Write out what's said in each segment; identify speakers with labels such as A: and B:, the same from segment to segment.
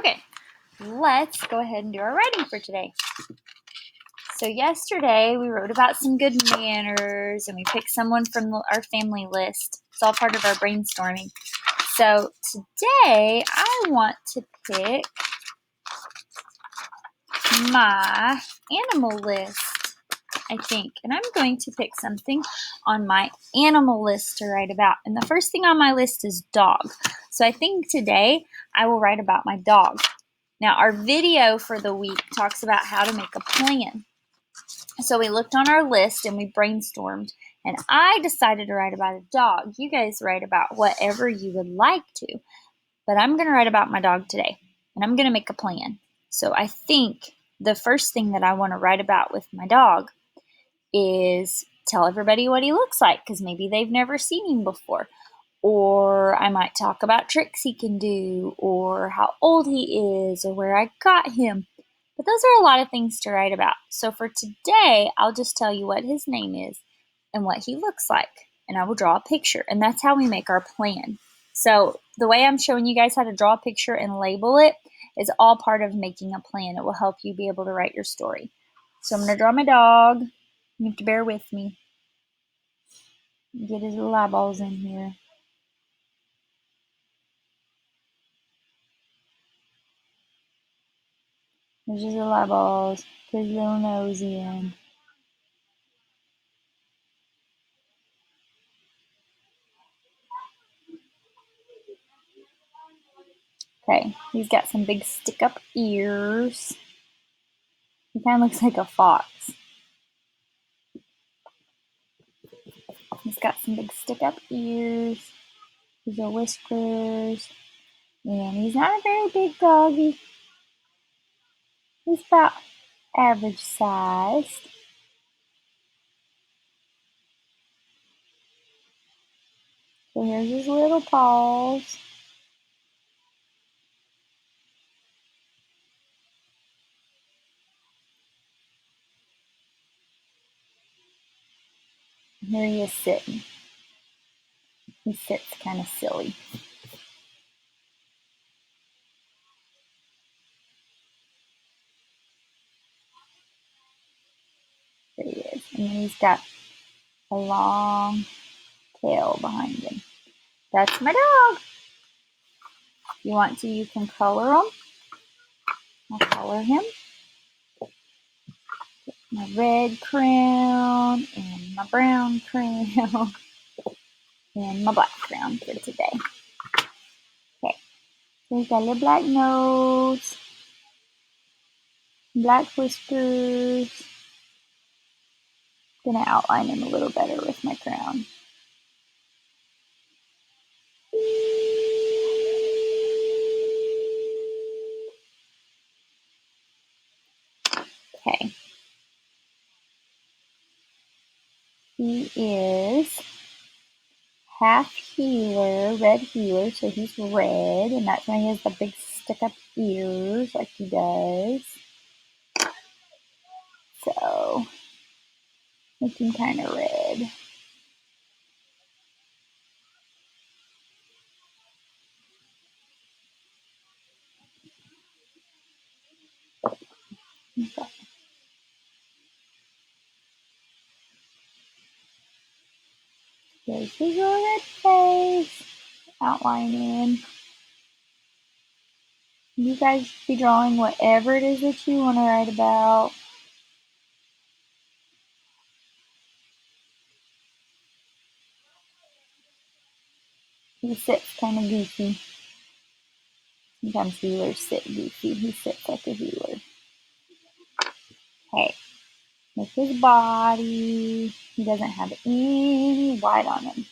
A: Okay, let's go ahead and do our writing for today. So yesterday we wrote about some good manners and we picked someone from our family list. It's all part of our brainstorming. So today I want to pick my animal list, I think. And I'm going to pick something on my animal list to write about. And the first thing on my list is dog. So I think today I will write about my dog. Now, our video for the week talks about how to make a plan. So we looked on our list and we brainstormed, and I decided to write about a dog. You guys write about whatever you would like to, but I'm going to write about my dog today, and I'm going to make a plan. So I think the first thing that I want to write about with my dog is tell everybody what he looks like, because maybe they've never seen him before. Or I might talk about tricks he can do, or how old he is, or where I got him. But those are a lot of things to write about. So for today, I'll just tell you what his name is and what he looks like. And I will draw a picture. And that's how we make our plan. So the way I'm showing you guys how to draw a picture and label it is all part of making a plan. It will help you be able to write your story. So I'm going to draw my dog. You have to bear with me. Get his little eyeballs in here. There's his little eyeballs. Put his little nose in. Okay, he's got some big stick-up ears. He kind of looks like a fox. He's got some big stick-up ears. These are whiskers. And he's not a very big doggy. He's about average sized. So here's his little paws. And here he is sitting. He sits kind of silly. There he is. And then he's got a long tail behind him. That's my dog. If you want to, you can color him. I'll color him. My red crown and my brown crown and my black crown for today. Okay, so he's got a little black nose, black whiskers. Gonna outline him a little better with my crown. Okay. He is half heeler, red heeler, so he's red, and that's why he has the big stick-up ears like he does. So, make him kind of red. Okay. There's his little red face. Outlining. You guys be drawing whatever it is that you want to write about. He sits kind of goofy. Sometimes healers sit goofy. He sits like a healer. Okay. With his body, he doesn't have any white on him.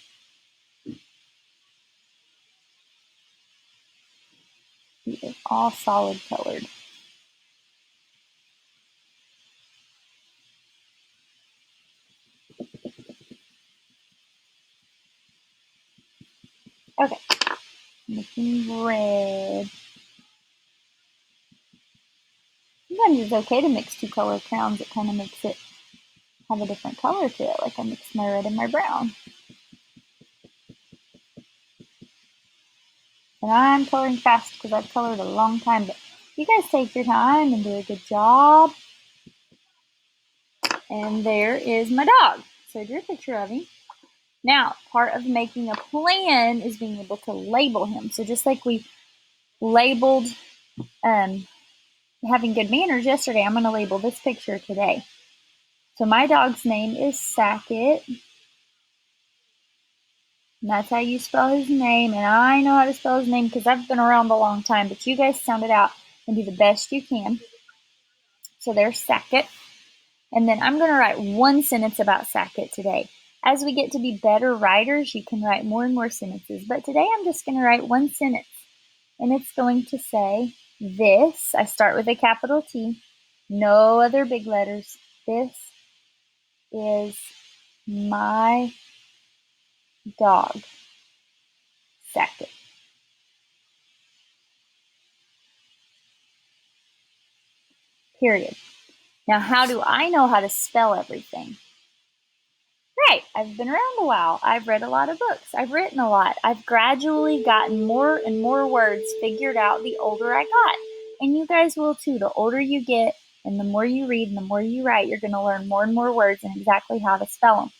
A: He is all solid colored. Okay. Making red. Sometimes it's okay to mix two color crowns. It kind of makes it have a different color to it. Like I mixed my red and my brown. And I'm coloring fast because I've colored a long time, but you guys take your time and do a good job. And there is my dog. So I drew a picture of him. Now, part of making a plan is being able to label him. So just like we labeled having good manners yesterday, I'm going to label this picture today. So my dog's name is Sackett. And that's how you spell his name. And I know how to spell his name because I've been around a long time. But you guys sound it out and do the best you can. So there's Sackett. And then I'm going to write one sentence about Sackett today. As we get to be better writers, you can write more and more sentences. But today I'm just going to write one sentence. And it's going to say, this, I start with a capital T, no other big letters. This is my dog, Sackett. Period. Now, how do I know how to spell everything? Right, I've been around a while. I've read a lot of books. I've written a lot. I've gradually gotten more and more words figured out the older I got. And you guys will too. The older you get and the more you read and the more you write, you're going to learn more and more words and exactly how to spell them.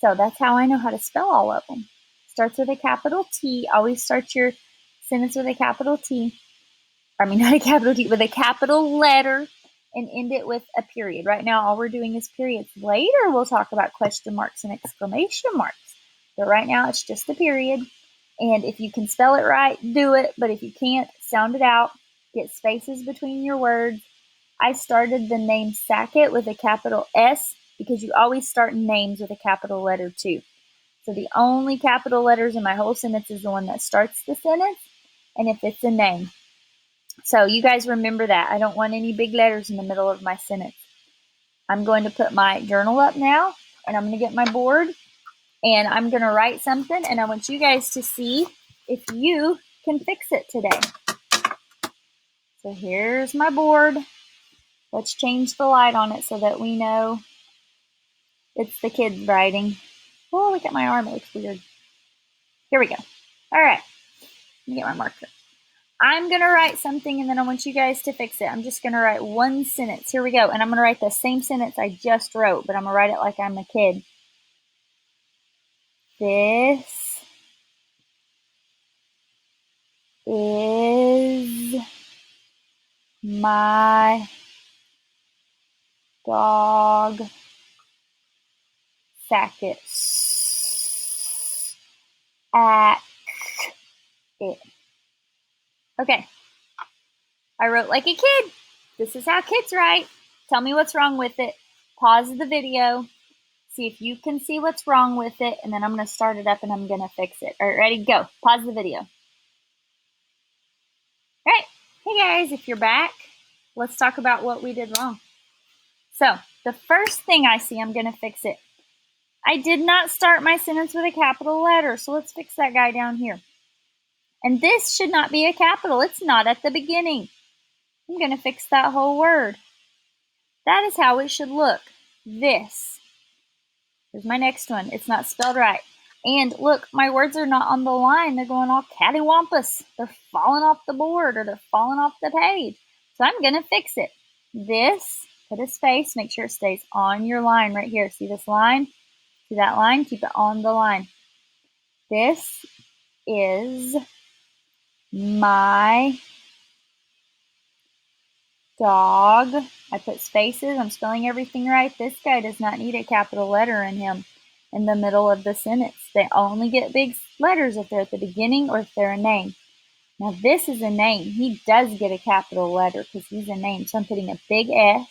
A: So that's how I know how to spell all of them. Starts with a capital T. Always start your sentence with a capital T. I mean, not a capital T, with a capital letter. And end it with a period. Right now, all we're doing is periods. Later, we'll talk about question marks and exclamation marks. But right now, it's just a period. And if you can spell it right, do it. But if you can't, sound it out. Get spaces between your words. I started the name Sackett with a capital S because you always start names with a capital letter too. So the only capital letters in my whole sentence is the one that starts the sentence. And if it's a name. So you guys remember that. I don't want any big letters in the middle of my sentence. I'm going to put my journal up now, and I'm going to get my board, and I'm going to write something, and I want you guys to see if you can fix it today. So here's my board. Let's change the light on it so that we know it's the kids writing. Oh, look at my arm. It looks weird. Here we go. All right. Let me get my marker. I'm going to write something, and then I want you guys to fix it. I'm just going to write one sentence. Here we go. And I'm going to write the same sentence I just wrote, but I'm going to write it like I'm a kid. This is my dog, Sackett. At it. Okay. I wrote like a kid. This is how kids write. Tell me what's wrong with it. Pause the video. See if you can see what's wrong with it, and then I'm going to start it up and I'm going to fix it. All right, ready? Go. Pause the video. All right. Hey guys, if you're back, let's talk about what we did wrong. So the first thing I see, I'm going to fix it. I did not start my sentence with a capital letter, so let's fix that guy down here. And this should not be a capital. It's not at the beginning. I'm going to fix that whole word. That is how it should look. This. Here's my next one. It's not spelled right. And look, my words are not on the line. They're going all cattywampus. They're falling off the board or they're falling off the page. So I'm going to fix it. This, put a space, make sure it stays on your line right here. See this line? See that line? Keep it on the line. This is my dog. I put spaces. I'm spelling everything right. This guy does not need a capital letter in him in the middle of the sentence. They only get big letters if they're at the beginning or if they're a name. Now this is a name. He does get a capital letter because he's a name. So I'm putting a big S.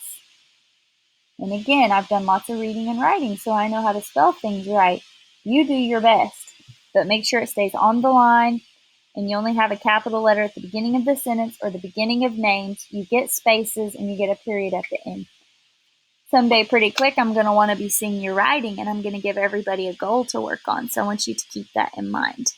A: And again, I've done lots of reading and writing, so I know how to spell things right. You do your best, but make sure it stays on the line and you only have a capital letter at the beginning of the sentence or the beginning of names. You get spaces and you get a period at the end. Someday, pretty quick, I'm going to want to be seeing your writing, and I'm going to give everybody a goal to work on. So I want you to keep that in mind.